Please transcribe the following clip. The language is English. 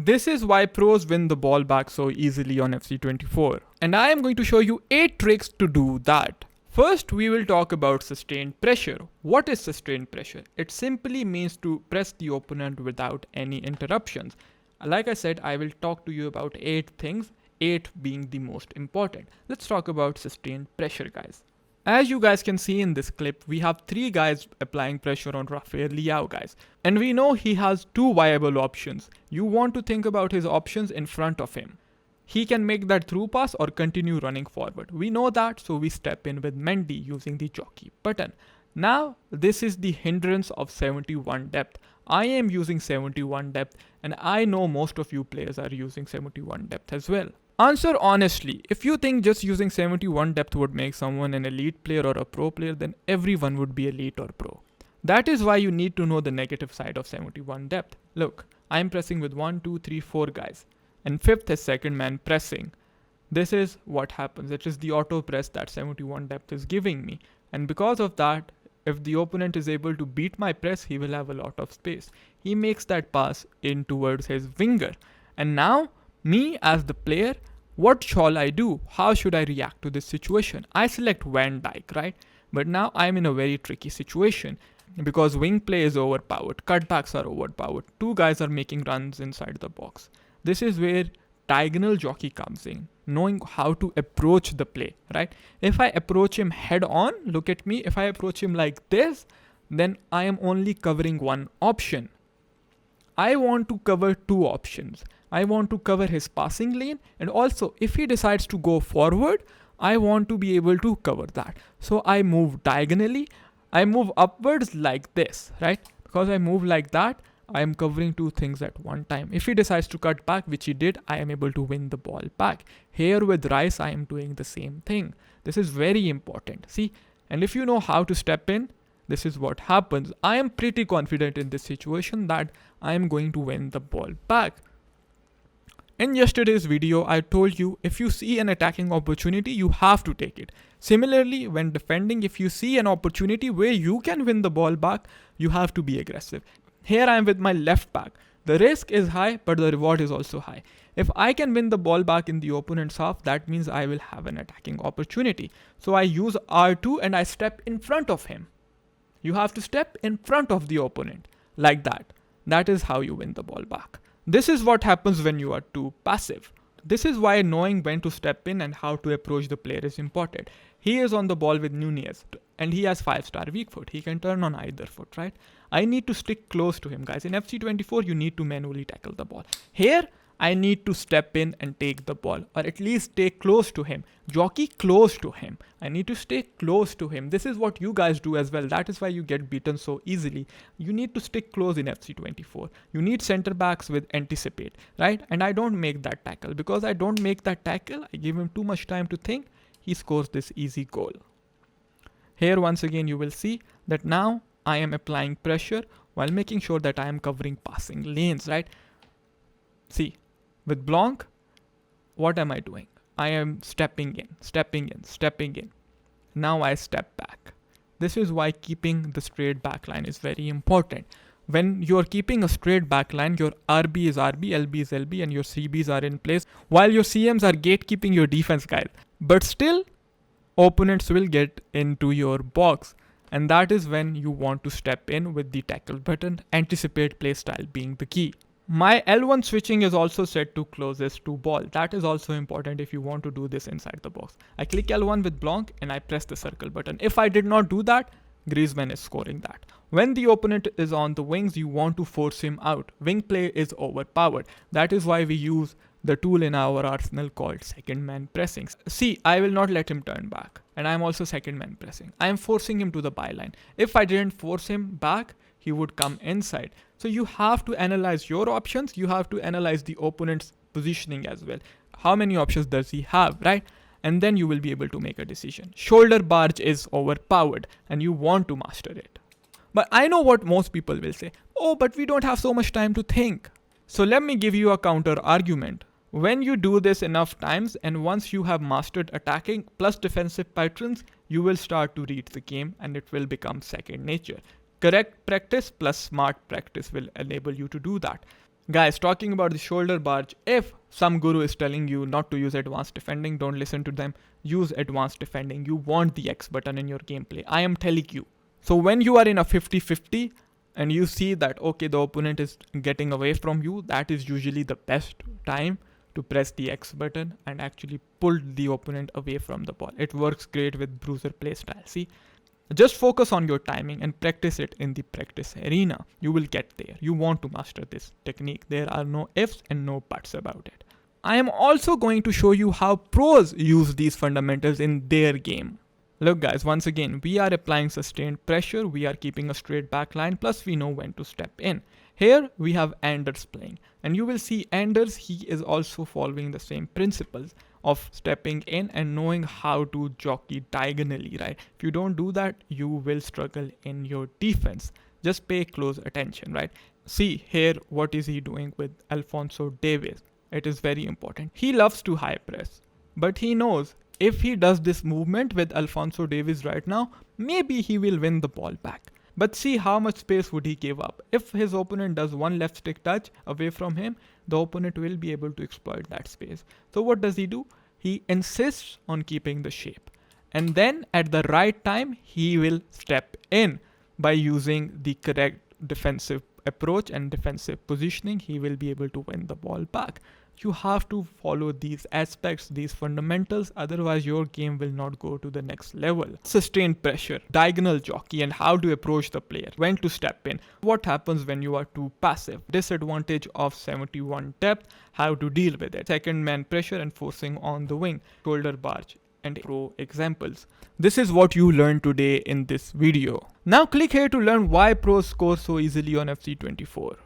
This is why pros win the ball back so easily on FC24. And I am going to show you 8 tricks to do that. First, we will talk about sustained pressure. What is sustained pressure? It simply means to press the opponent without any interruptions. Like I said, I will talk to you about 8 things, 8 being the most important. Let's talk about sustained pressure, guys. As you guys can see in this clip, we have 3 guys applying pressure on Rafael Leao, guys. And we know he has 2 viable options. You want to think about his options in front of him. He can make that through pass or continue running forward. We know that, so we step in with Mendy using the jockey button. Now, this is the hindrance of 71 depth. I am using 71 depth, and I know most of you players are using 71 depth as well. Answer honestly. If you think just using 71 depth would make someone an elite player or a pro player, then everyone would be elite or pro. That is why you need to know the negative side of 71 depth. Look, I am pressing with 1, 2, 3, 4 guys. And 5th is second man pressing. This is what happens. It is the auto press that 71 depth is giving me. And because of that, if the opponent is able to beat my press, he will have a lot of space. He makes that pass in towards his winger. And now, me as the player, what shall I do? How should I react to this situation? I select Van Dijk, right? But now I'm in a very tricky situation because wing play is overpowered, cutbacks are overpowered, 2 guys are making runs inside the box. This is where diagonal jockey comes in, knowing how to approach the play, right? If I approach him head on, look at me, if I approach him like this, then I am only covering one option. I want to cover 2 options. I want to cover his passing lane, and also if he decides to go forward, I want to be able to cover that. So I move diagonally, I move upwards like this, right? Because I move like that, I am covering 2 things at one time. If he decides to cut back, which he did, I am able to win the ball back. Here with Rice, I am doing the same thing. This is very important. See, and if you know how to step in, this is what happens. I am pretty confident in this situation that I am going to win the ball back. In yesterday's video, I told you if you see an attacking opportunity, you have to take it. Similarly, when defending, if you see an opportunity where you can win the ball back, you have to be aggressive. Here I am with my left back. The risk is high, but the reward is also high. If I can win the ball back in the opponent's half, that means I will have an attacking opportunity. So I use R2 and I step in front of him. You have to step in front of the opponent like that. That is how you win the ball back. This is what happens when you are too passive. This is why knowing when to step in and how to approach the player is important. He is on the ball with Nunez and he has 5-star weak foot. He can turn on either foot, right? I need to stick close to him, guys. In FC24, you need to manually tackle the ball. Here, I need to step in and take the ball, or at least stay close to him. Jockey close to him. I need to stay close to him. This is what you guys do as well. That is why you get beaten so easily. You need to stick close in FC24. You need center backs with anticipate, right? And I don't make that tackle. Because I don't make that tackle, I give him too much time to think. He scores this easy goal. Here once again you will see that now I am applying pressure while making sure that I am covering passing lanes, right? See, with Blanc, what am I doing? I am stepping in, stepping in, stepping in. Now I step back. This is why keeping the straight back line is very important. When you're keeping a straight back line, your RB is RB, LB is LB, and your CBs are in place, while your CMs are gatekeeping your defense, guys. But still, opponents will get into your box. And that is when you want to step in with the tackle button, anticipate play style being the key. My L1 switching is also set to closest to ball. That is also important if you want to do this inside the box. I click L1 with Blanc and I press the circle button. If I did not do that, Griezmann is scoring that. When the opponent is on the wings, you want to force him out. Wing play is overpowered. That is why we use the tool in our arsenal called second man pressing. See, I will not let him turn back. And I am also second man pressing. I am forcing him to the byline. If I didn't force him back, he would come inside. So you have to analyze your options. You have to analyze the opponent's positioning as well. How many options does he have, right? And then you will be able to make a decision. Shoulder barge is overpowered and you want to master it. But I know what most people will say. Oh, but we don't have so much time to think. So let me give you a counter argument. When you do this enough times and once you have mastered attacking plus defensive patterns, you will start to read the game and it will become second nature. Correct practice plus smart practice will enable you to do that. Guys, talking about the shoulder barge, if some guru is telling you not to use advanced defending, don't listen to them. Use advanced defending. You want the X button in your gameplay. I am telling you. So when you are in a 50-50 and you see that, okay, the opponent is getting away from you, that is usually the best time to press the X button and actually pull the opponent away from the ball. It works great with bruiser playstyle. See, just focus on your timing and practice it in the practice arena. You will get there. You want to master this technique. There are no ifs and no buts about it. I am also going to show you how pros use these fundamentals in their game. Look guys, once again, we are applying sustained pressure, we are keeping a straight back line, plus we know when to step in. Here we have Anders playing, and you will see Anders, he is also following the same principles of stepping in and knowing how to jockey diagonally, right? If you don't do that, you will struggle in your defense. Just pay close attention, right? See here, what is he doing with Alphonso Davies? It is very important. He loves to high press, but he knows if he does this movement with Alphonso Davies right now, maybe he will win the ball back. But see how much space would he give up. If his opponent does one left stick touch away from him, the opponent will be able to exploit that space. So what does he do? He insists on keeping the shape. And then at the right time, he will step in by using the correct defensive approach and defensive positioning. He will be able to win the ball back. You have to follow these aspects, these fundamentals, otherwise your game will not go to the next level. Sustained pressure, diagonal jockey, and how to approach the player, when to step in, what happens when you are too passive, disadvantage of 71 depth, how to deal with it, second man pressure and forcing on the wing, shoulder barge, and pro examples. This is what you learned today in this video. Now click here to learn why pros score so easily on FC24.